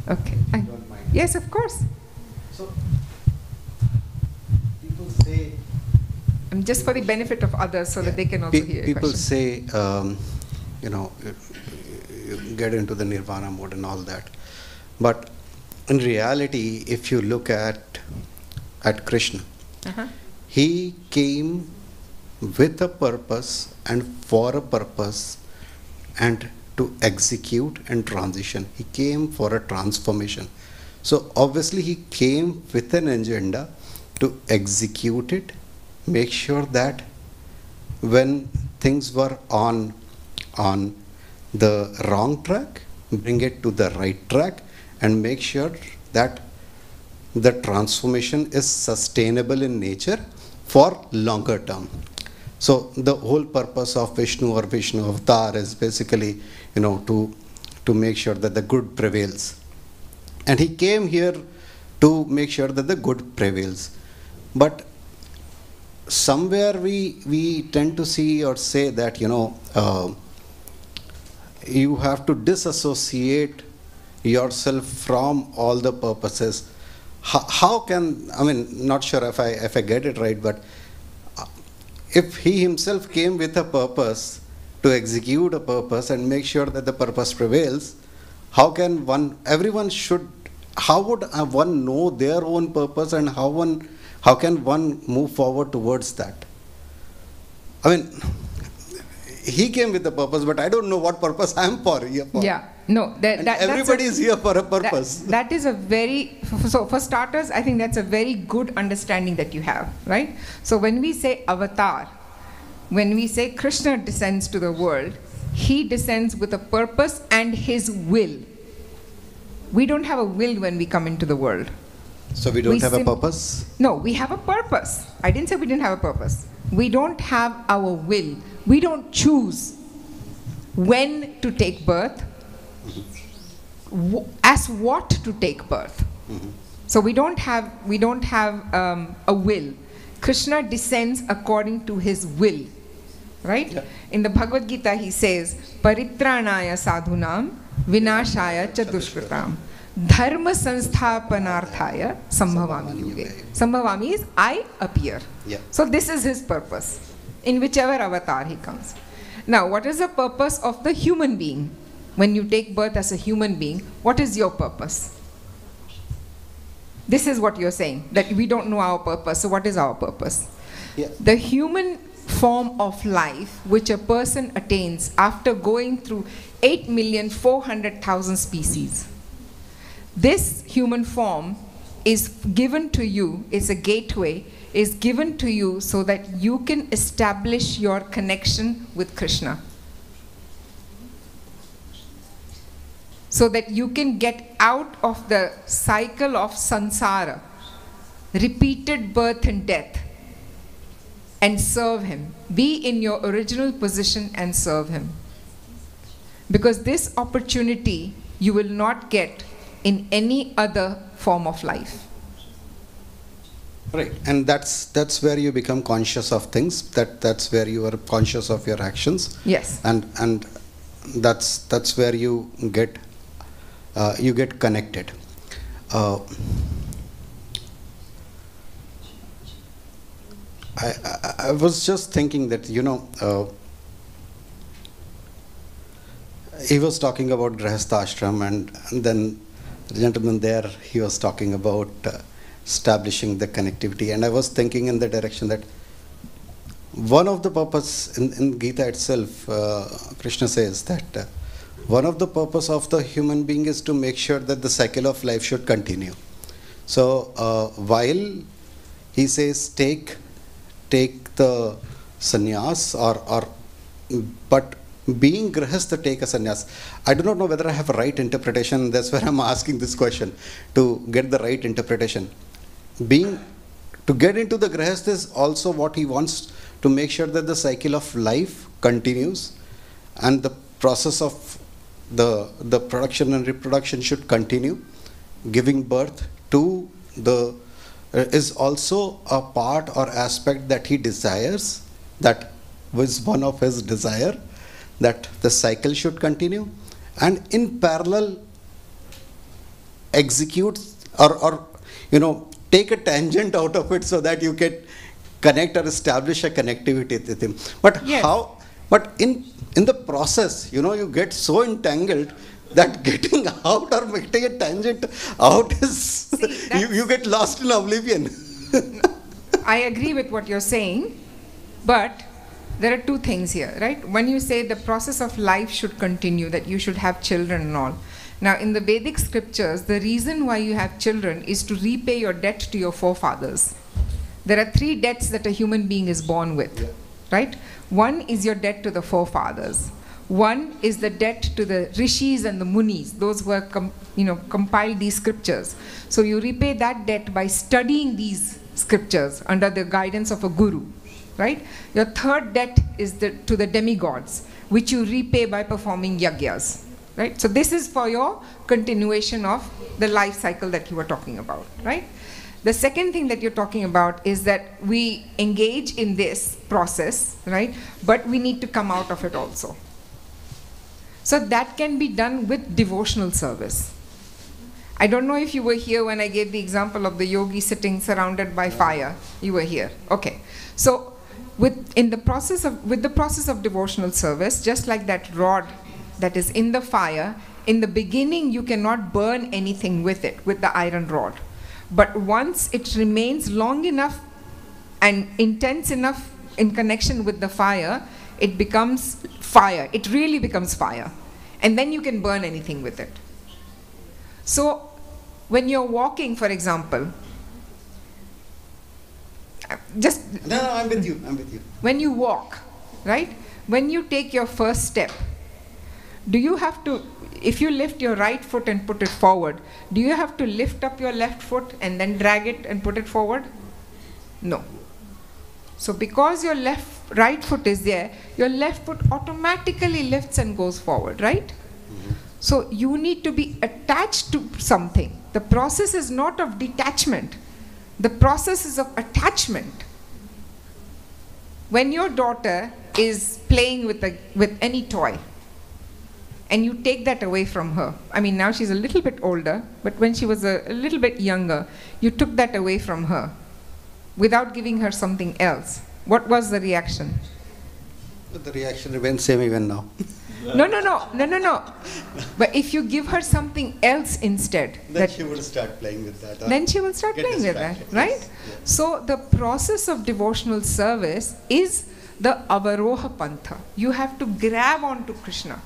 Okay. Yes, of course.
So, people say...
Just for the benefit of others, so that they can also hear your
People
question.
say, you get into the nirvana mode and all that. But in reality, if you look at Krishna, he came with a purpose and for a purpose and to execute and transition. He came for a transformation. So obviously he came with an agenda to execute it, make sure that when things were on the wrong track, bring it to the right track, and make sure that the transformation is sustainable in nature for longer term. So the whole purpose of Vishnu or Vishnu avatar is basically, to make sure that the good prevails. And he came here to make sure that the good prevails. But somewhere we tend to see or say that, you have to disassociate yourself from all the purposes. How can, not sure if I get it right, but if he himself came with a purpose to execute a purpose and make sure that the purpose prevails, how can how would one know their own purpose, and how can one move forward towards that? He came with a purpose, but I don't know what purpose I am here for.
Yeah, no,
everybody is here for a purpose.
That is so for starters, I think that's a very good understanding that you have, right? So when we say avatar, when we say Krishna descends to the world, he descends with a purpose and his will. We don't have a will when we come into the world.
So we don't have a purpose?
No, we have a purpose. I didn't say we didn't have a purpose. We don't have our will. We don't choose when to take birth, as what to take birth. So we don't have a will. Krishna descends according to his will, right? Yeah. In the Bhagavad Gita he says, Paritranaya sadhunam vinashaya cha dushkritam dharma sansthapanarthaya sambhavami yuge. Sambhavami is I appear.
Yeah.
So this is his purpose, in whichever avatar he comes. Now, what is the purpose of the human being? When you take birth as a human being, what is your purpose? This is what you're saying, that we don't know our purpose. So what is our purpose?
Yeah.
The human form of life which a person attains after going through 8,400,000 species. This human form is given to you, is a gateway, is given to you so that you can establish your connection with Krishna. so that you can get out of the cycle of samsara, repeated birth and death, and serve him. Be in your original position and serve him. Because this opportunity you will not get in any other form of life.
Right, and that's where you become conscious of things. That's where you are conscious of your actions.
Yes.
And that's where you get connected. I was just thinking that, he was talking about Grihastha Ashram, and then the gentleman there, he was talking about establishing the connectivity. And I was thinking in the direction that one of the purpose in Gita itself, Krishna says that one of the purpose of the human being is to make sure that the cycle of life should continue. So while he says take the sannyas, but being grihastha, take a sannyas. I do not know whether I have a right interpretation. That's where I'm asking this question, to get the right interpretation. To get into the grihastha is also what he wants, to make sure that the cycle of life continues, and the process of the production and reproduction should continue. Giving birth to the is also a part or aspect that he desires, that was one of his desire, that the cycle should continue, and in parallel execute or take a tangent out of it so that you can connect or establish a connectivity with him. But
yes.
How? But in the process, you get so entangled that getting out or getting a tangent out is you get lost in oblivion.
I agree with what you're saying, but there are two things here, right? When you say the process of life should continue, that you should have children and all. Now, in the Vedic scriptures, the reason why you have children is to repay your debt to your forefathers. There are 3 debts that a human being is born with, right? One is your debt to the forefathers. One is the debt to the rishis and the munis, those who have compiled these scriptures. So you repay that debt by studying these scriptures under the guidance of a guru, right? Your third debt is to the demigods, which you repay by performing yagyas, right? So this is for your continuation of the life cycle that you were talking about, right? The second thing that you're talking about is that we engage in this process, right? But we need to come out of it also. So that can be done with devotional service. I don't know if you were here when I gave the example of the yogi sitting surrounded by fire. You were here. Okay. So with the process of devotional service, just like that rod that is in the fire, in the beginning you cannot burn anything with it, with the iron rod. But once it remains long enough and intense enough in connection with the fire, it becomes fire. It really becomes fire. And then you can burn anything with it. So when you're walking, for example,
No, I'm with you.
When you walk, right? When you take your first step, do you have to, if you lift your right foot and put it forward, do you have to lift up your left foot and then drag it and put it forward? No. So because your right foot is there, your left foot automatically lifts and goes forward, right? Mm-hmm. So you need to be attached to something. The process is not of detachment. The process is of attachment. When your daughter is playing with any toy, and you take that away from her, I mean, now she's a little bit older, but when she was a little bit younger, you took that away from her without giving her something else. What was the reaction?
The reaction remains same even now.
No. But if you give her something else instead,
then she will start playing with that.
Then she will start playing with that, right? Yes. So the process of devotional service is the avaroha pantha. You have to grab onto Krishna.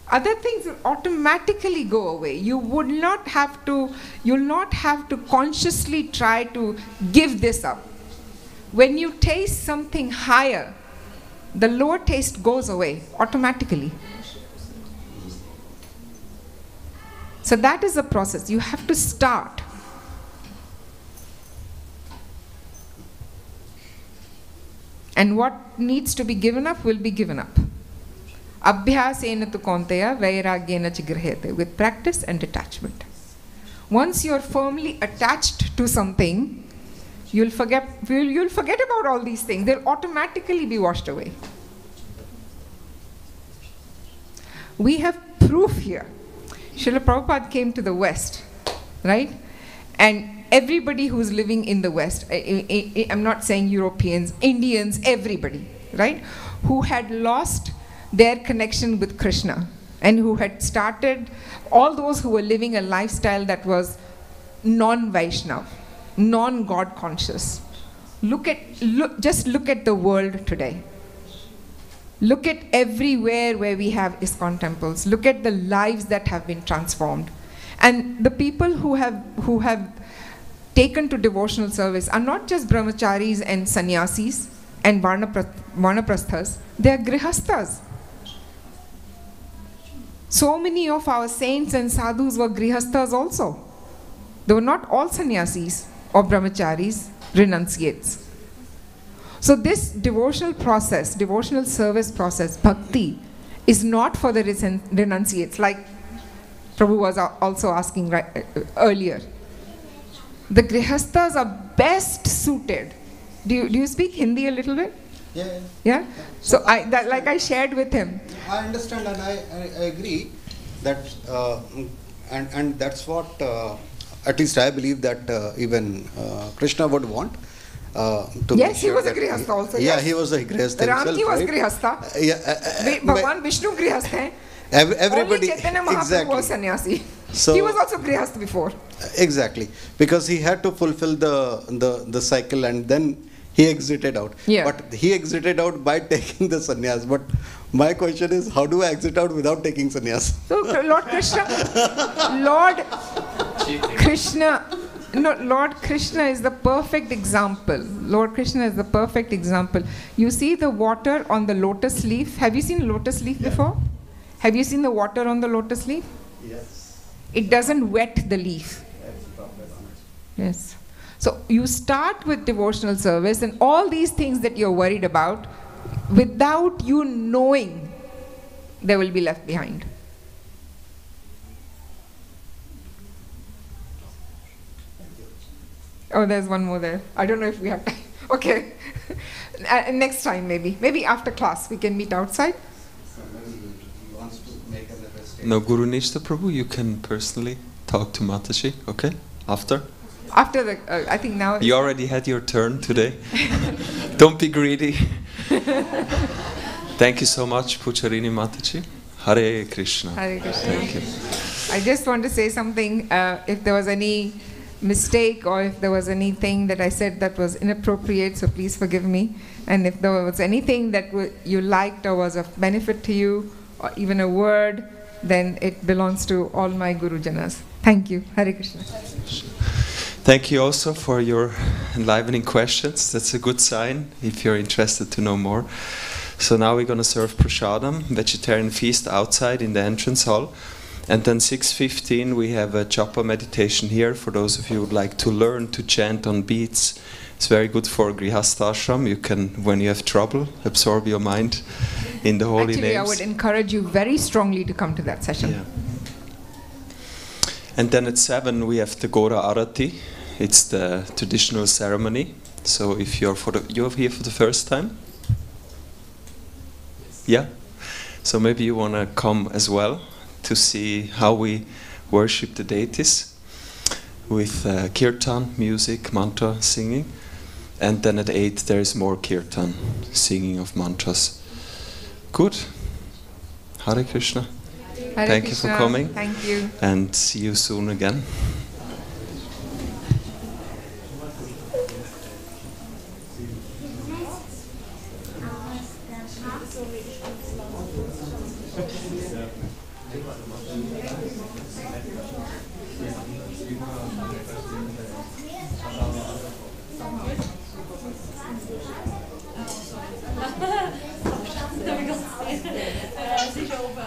Other things will automatically go away. You'll not have to consciously try to give this up. When you taste something higher, the lower taste goes away automatically. So that is the process. You have to start. And what needs to be given up will be given up. Abhyasena tu kaunteya vairagyena chigrahete, with practice and detachment. Once you're firmly attached to something, you'll forget about all these things. They'll automatically be washed away. We have proof here. Srila Prabhupada came to the West, right? And everybody who's living in the West, I'm not saying Europeans, Indians, everybody, right? Who had lost their connection with Krishna and who had started, all those who were living a lifestyle that was non-Vaishnav, non-God conscious. Just look at the world today. Look at everywhere where we have ISKCON temples. Look at the lives that have been transformed. And the people who have taken to devotional service are not just brahmacharis and sannyasis and vanaprasthas, they are grihasthas. So many of our saints and sadhus were grihasthas also. They were not all sannyasis or brahmacharis, renunciates. So this devotional process, devotional service process, bhakti, is not for the renunciates, like Prabhu was also asking earlier. The grihasthas are best suited. Do you speak Hindi a little bit?
Yeah.
Yeah? So like I shared with him.
I understand and I agree that, and that's what, at least I believe that even Krishna would want.
Yes, he was a grihastha also.
Yeah,
yes.
he was a grihastha.
Ramji was
right?
grihastha.
Yeah,
Bhagwan Vishnu grihastha hai.
Everybody,
Only Chaitanya Mahaprabhu
exactly.
was sannyasi.
So,
he was also grihastha before.
Exactly, because he had to fulfill the cycle and then he exited out.
Yeah.
But he exited out by taking the sannyas. But my question is, how do I exit out without taking sannyas?
So Lord Krishna is the perfect example. Lord Krishna is the perfect example. You see the water on the lotus leaf. Have you seen lotus leaf before? Have you seen the water on the lotus leaf?
Yes.
It doesn't wet the leaf. Yes. So you start with devotional service and all these things that you're worried about, without you knowing, they will be left behind. Oh, there's one more there. I don't know if we have time. Okay. Next time maybe. Maybe after class we can meet outside.
No, Guru Nishta Prabhu, you can personally talk to Mataji, okay? After?
After the, I think now...
You already had your turn today. Don't be greedy. Thank you so much, Pujarini Mataji. Hare Krishna.
Hare Krishna.
Thank you.
I just want to say something. If there was any mistake or if there was anything that I said that was inappropriate, so please forgive me. And if there was anything that you liked or was of benefit to you, or even a word, then it belongs to all my Guru Janas. Thank you. Hare Krishna.
Thank you also for your enlivening questions. That's a good sign if you're interested to know more. So now we're going to serve prasadam, vegetarian feast outside in the entrance hall. And then 6:15 we have a japa meditation here for those of you who would like to learn to chant on beats. It's very good for grihastha ashram. You can, when you have trouble, absorb your mind in the holy names.
Actually, I would encourage you very strongly to come to that session.
Yeah. And then at 7 we have the Gora Arati. It's the traditional ceremony. So if you're here for the first time? Yeah? So maybe you want to come as well to see how we worship the deities with kirtan, music, mantra, singing. And then at 8 there is more kirtan, singing of mantras. Good. Hare Krishna.
Hare
Thank
Krishna.
you for coming.
Thank you.
And see you soon again.
Sicher over.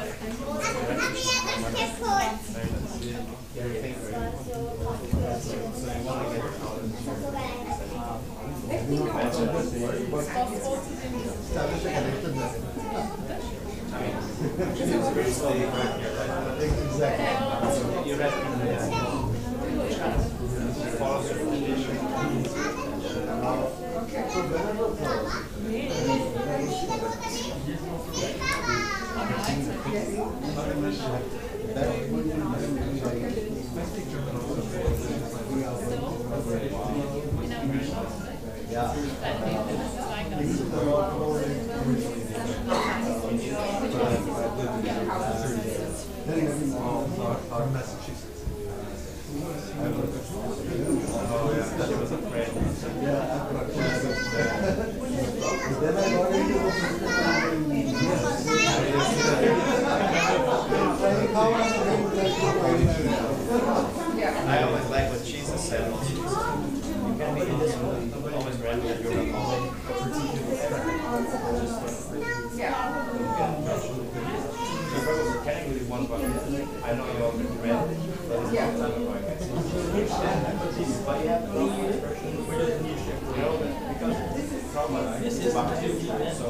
I always like what Jesus said. You can be always ready at your call. You probably can really want, but I know you're already ready. But it's not time ago, I guess. But you have to know the expression. You know, because trauma is baptism. So